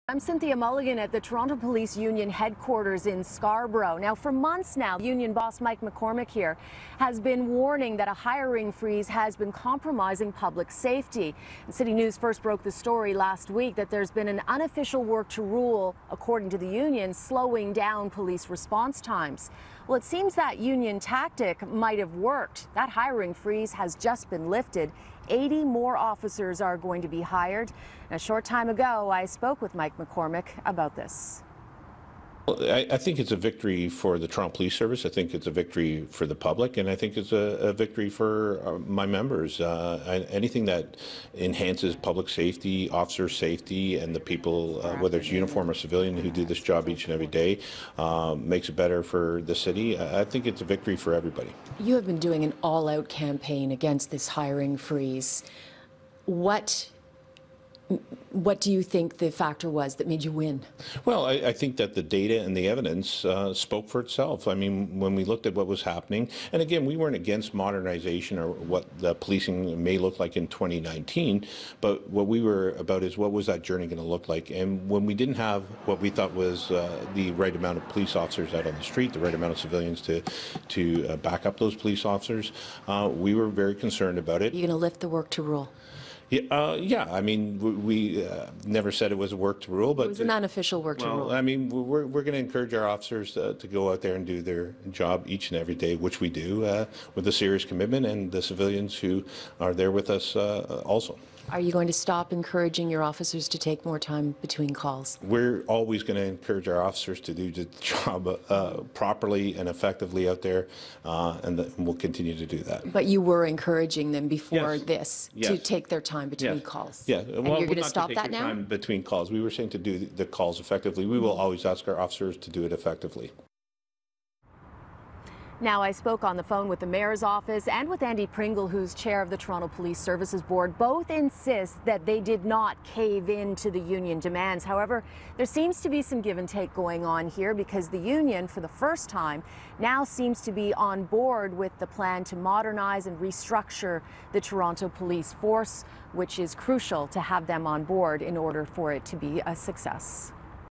I'm Cynthia Mulligan at the Toronto Police Union headquarters in Scarborough. Now, for months now, union boss Mike McCormick here has been warning that a hiring freeze has been compromising public safety. And City News first broke the story last week that there's been an unofficial work to rule, according to the union, slowing down police response times. Well, it seems that union tactic might have worked. That hiring freeze has just been lifted. 80 more officers are going to be hired. A short time ago, I spoke with Mike McCormick about this. I think it's a victory for the Toronto Police Service. I think it's a victory for the public, and I think it's a victory for my members. Anything that enhances public safety, officer safety, and the people, whether it's uniform or civilian, who do this job each and every day, makes it better for the city. I think it's a victory for everybody. You have been doing an all-out campaign against this hiring freeze. What do you think the factor was that made you win? Well, I think that the data and the evidence spoke for itself. I mean, when we looked at what was happening, and again, we weren't against modernization or what the policing may look like in 2019, but what we were about is what was that journey going to look like. And when we didn't have what we thought was the right amount of police officers out on the street, the right amount of civilians to back up those police officers, we were very concerned about it. You're going to lift the work to rule? Yeah. I mean, we never said it was a work to rule, but it was an unofficial work to rule. I mean, we're going to encourage our officers to go out there and do their job each and every day, which we do with a serious commitment, and the civilians who are there with us also. Are you going to stop encouraging your officers to take more time between calls? We're always going to encourage our officers to do the job properly and effectively out there, and we'll continue to do that. But you were encouraging them before this Yes. to take their time between calls? Yeah. And you're going to stop that now? Time between calls. We were saying to do the calls effectively. We will always ask our officers to do it effectively. Now, I spoke on the phone with the mayor's office and with Andy Pringle, who's chair of the Toronto Police Services Board. Both insist that they did not cave in to the union demands. However, there seems to be some give and take going on here because the union, for the first time, now seems to be on board with the plan to modernize and restructure the Toronto police force, which is crucial to have them on board in order for it to be a success.